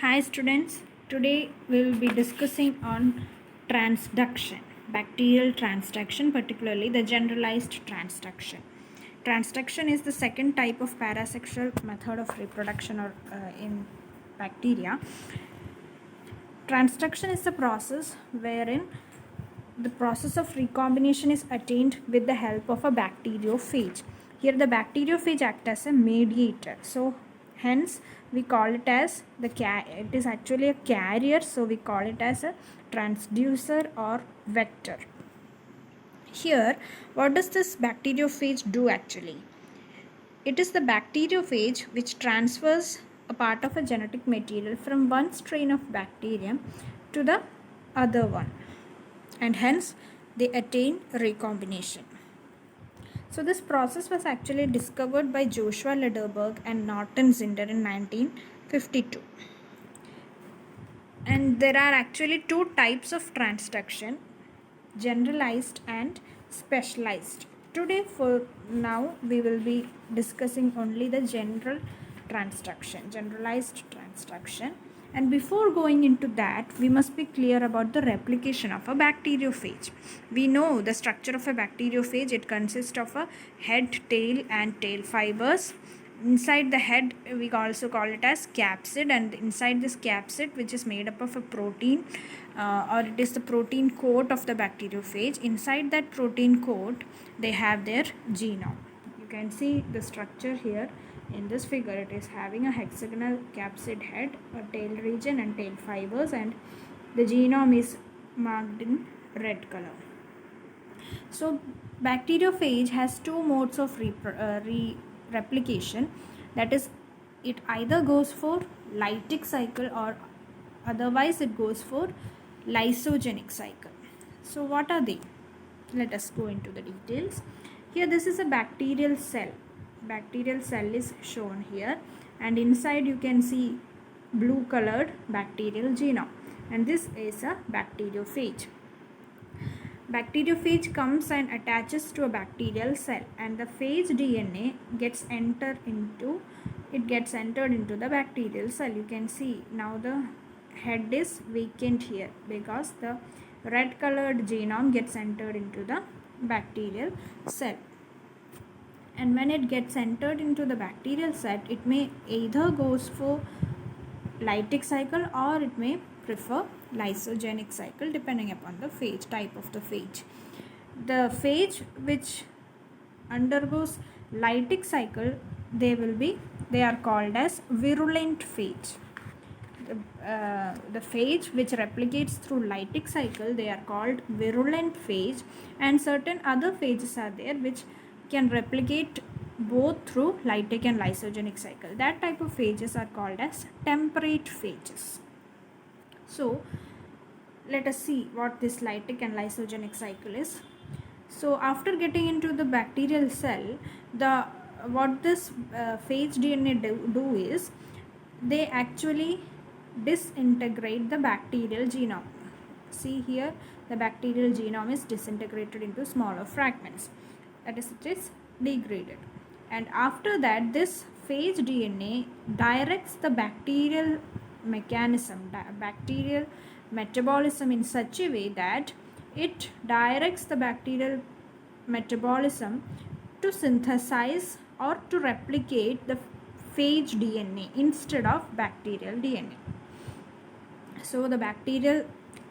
Hi students, today we will be discussing on transduction, bacterial transduction, particularly the generalized transduction. Transduction is the second type of parasexual method of reproduction in bacteria. Transduction is the process wherein the process of recombination is attained with the help of a bacteriophage. Here the bacteriophage acts as a mediator. So hence we call it as it is actually a carrier, so we call it as a transducer or vector. Here, what does this bacteriophage do actually? It is the bacteriophage which transfers a part of a genetic material from one strain of bacterium to the other one, and hence they attain recombination. So this process was actually discovered by Joshua Lederberg and Norton Zinder in 1952. And there are actually two types of transduction, generalized and specialized. Today for now we will be discussing only the generalized transduction. And before going into that, we must be clear about the replication of a bacteriophage. We know the structure of a bacteriophage. It consists of a head, tail and tail fibers. Inside the head, we also call it as capsid, and inside this capsid, which is made up of a protein, or it is the protein coat of the bacteriophage. Inside that protein coat, they have their genome. You can see the structure here in this figure. It is having a hexagonal capsid head, a tail region and tail fibers, and the genome is marked in red color. So bacteriophage has two modes of replication, that is, it either goes for lytic cycle or otherwise it goes for lysogenic cycle. So what are they? Let us go into the details. Here this is a bacterial cell. Bacterial cell is shown here, and inside you can see blue colored bacterial genome, and this is a bacteriophage. Bacteriophage comes and attaches to a bacterial cell, and the phage DNA gets entered into the bacterial cell. You can see now the head is vacant here because the red colored genome gets entered into the bacterial cell. And when it gets entered into the bacterial cell, it may either goes for lytic cycle or it may prefer lysogenic cycle depending upon the phage, type of the phage. The phage which undergoes lytic cycle, they are called as virulent phage. The phage which replicates through lytic cycle, they are called virulent phage, and certain other phages are there which can replicate both through lytic and lysogenic cycle. That type of phages are called as temperate phages. So let us see what this lytic and lysogenic cycle is. So after getting into the bacterial cell, what this phage DNA do is they actually disintegrate the bacterial genome. See here, the bacterial genome is disintegrated into smaller fragments. That is, it is degraded, and after that this phage DNA directs the bacterial metabolism in such a way that it directs the bacterial metabolism to synthesize or to replicate the phage DNA instead of bacterial DNA. So the bacterial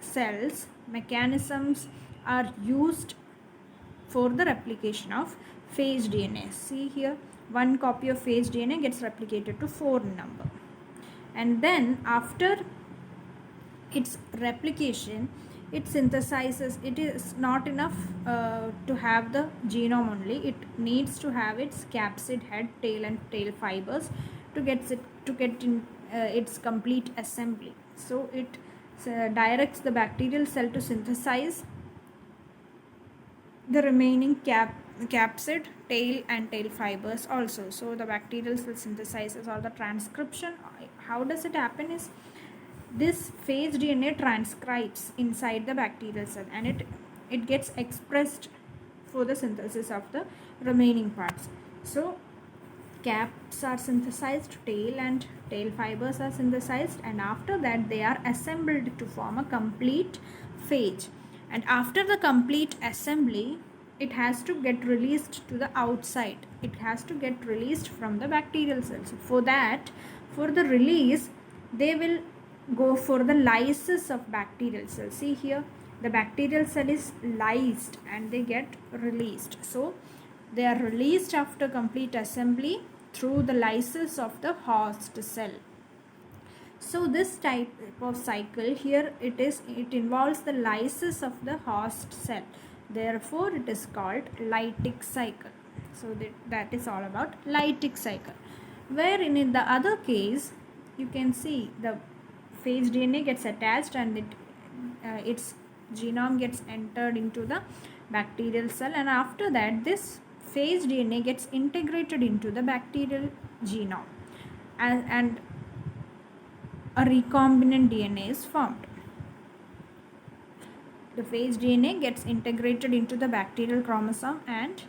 cells mechanisms are used for the replication of phage DNA. See here, one copy of phage DNA gets replicated to 4 in number, and then after its replication, it synthesizes. It is not enough to have the genome only. It needs to have its capsid head, tail and tail fibers to get in its complete assembly. So it directs the bacterial cell to synthesize the remaining capsid, tail and tail fibers also. So the bacterial cell synthesizes all the transcription. How does it happen is, this phage DNA transcribes inside the bacterial cell, and it gets expressed for the synthesis of the remaining parts. So caps are synthesized, tail and tail fibers are synthesized, and after that they are assembled to form a complete phage. And after the complete assembly, it has to get released to the outside. It has to get released from the bacterial cells. For that, for the release, they will go for the lysis of bacterial cells. See here, the bacterial cell is lysed and they get released. So they are released after complete assembly through the lysis of the host cell. So this type of cycle here, it involves the lysis of the host cell. Therefore, it is called lytic cycle. So that is all about lytic cycle. Wherein in the other case, you can see the phage DNA gets attached and its genome gets entered into the bacterial cell, and after that this phage DNA gets integrated into the bacterial genome, and a recombinant DNA is formed. The phage DNA gets integrated into the bacterial chromosome and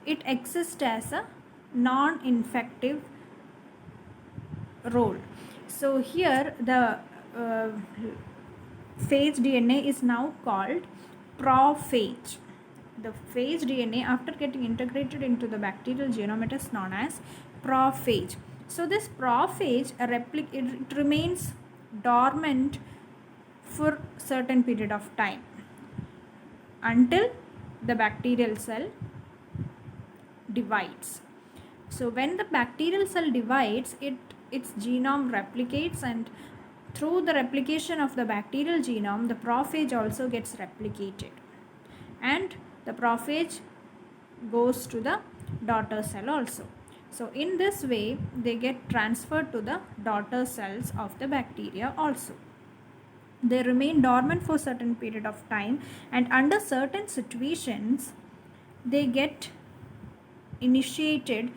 it exists as a non-infective role. So here the phage DNA is now called prophage. The phage DNA, after getting integrated into the bacterial genome, it is known as prophage. So this prophage it remains dormant for certain period of time until the bacterial cell divides. So when the bacterial cell divides, its genome replicates, and through the replication of the bacterial genome, the prophage also gets replicated, and the prophage goes to the daughter cell also. So in this way, they get transferred to the daughter cells of the bacteria also. They remain dormant for certain period of time, and under certain situations, they get initiated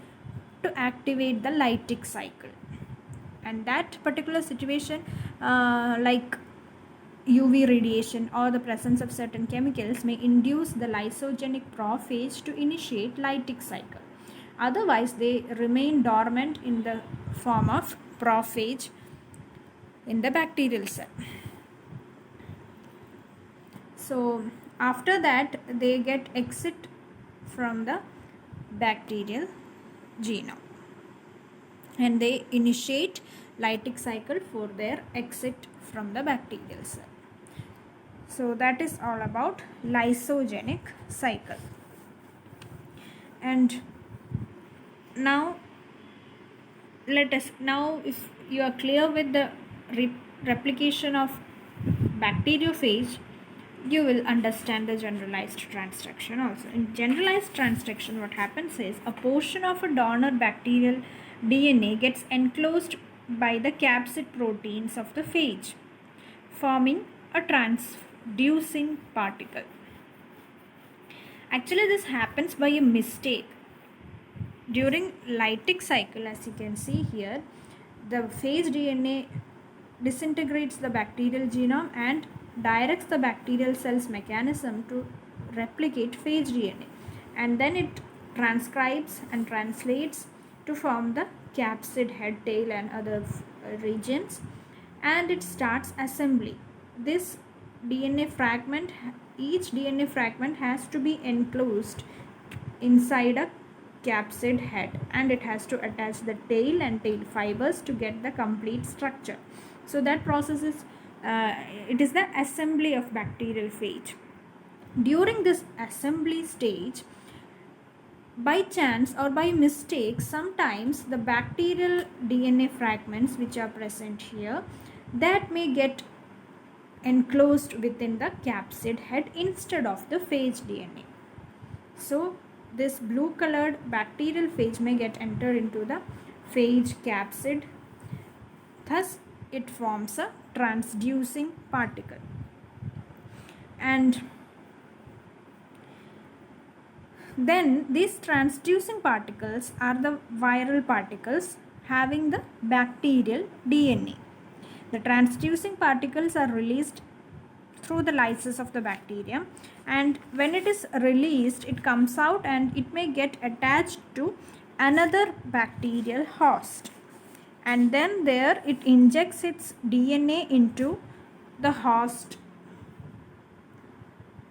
to activate the lytic cycle. And that particular situation, like UV radiation or the presence of certain chemicals, may induce the lysogenic prophage to initiate lytic cycle. Otherwise, they remain dormant in the form of prophage in the bacterial cell. So after that, they get exit from the bacterial genome and they initiate lytic cycle for their exit from the bacterial cell. So that is all about lysogenic cycle. And now if you are clear with the replication of bacteriophage, you will understand the generalized transduction also. In generalized transduction, what happens is a portion of a donor bacterial DNA gets enclosed by the capsid proteins of the phage, forming a transducing particle. Actually, this happens by a mistake. During lytic cycle, as you can see here, the phage DNA disintegrates the bacterial genome and directs the bacterial cell's mechanism to replicate phage DNA, and then it transcribes and translates to form the capsid head, tail and other regions, and it starts assembly. This DNA fragment, each DNA fragment has to be enclosed inside a capsid head, and it has to attach the tail and tail fibers to get the complete structure. So that process is it is the assembly of bacterial phage. During this assembly stage, by chance or by mistake, sometimes the bacterial DNA fragments which are present here, that may get enclosed within the capsid head instead of the phage DNA. So this blue colored bacterial phage may get entered into the phage capsid. Thus it forms a transducing particle. And then these transducing particles are the viral particles having the bacterial DNA. The transducing particles are released through the lysis of the bacterium, and when it is released, it comes out and it may get attached to another bacterial host, and then there it injects its DNA into the host.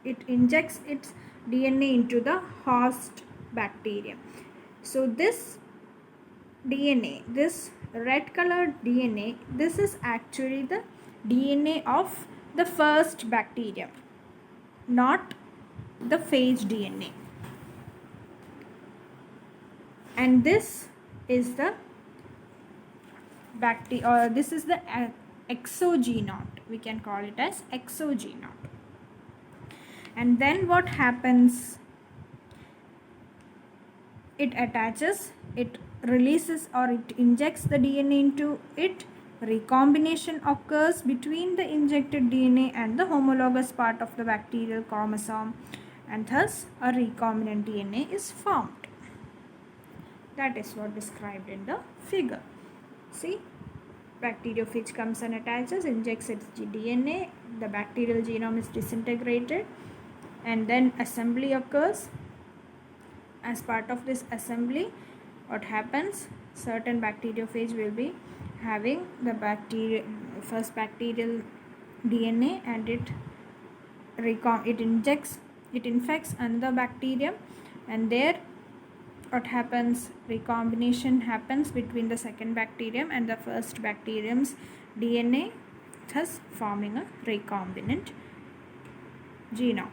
It injects its DNA into the host bacterium. So this DNA, this red colored DNA, this is actually the DNA of the first bacterium, not the phage DNA. And this is the this is the exogenot. We can call it as exogenot. And then what happens? It attaches, it releases, or it injects the DNA into it. Recombination occurs between the injected DNA and the homologous part of the bacterial chromosome, and thus a recombinant DNA is formed. That is what described in the figure. See, bacteriophage comes and attaches, injects its DNA, the bacterial genome is disintegrated, and then assembly occurs. As part of this assembly, what happens? Certain bacteriophage will be having the first bacterial DNA, and it infects another bacterium, and there what happens? Recombination happens between the second bacterium and the first bacterium's DNA, thus forming a recombinant genome.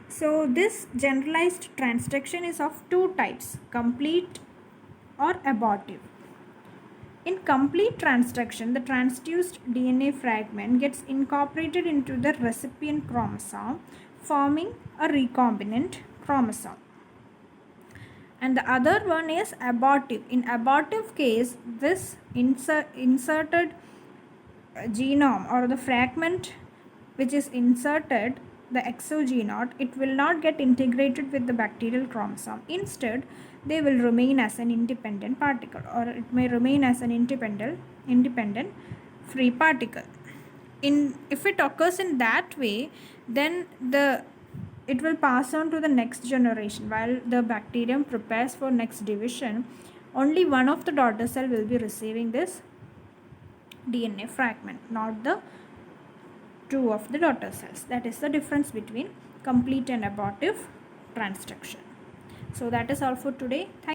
So this generalized transduction is of two types, complete or abortive. In complete transduction, the transduced DNA fragment gets incorporated into the recipient chromosome, forming a recombinant chromosome. And the other one is abortive. In abortive case, this inserted genome, or the fragment which is inserted, the exogenot, it will not get integrated with the bacterial chromosome. Instead, they will remain as an independent particle, or it may remain as an independent free particle. If it occurs in that way, then it will pass on to the next generation. While the bacterium prepares for next division, only one of the daughter cell will be receiving this DNA fragment, not the two of the daughter cells. That is the difference between complete and abortive transduction. So that is all for today.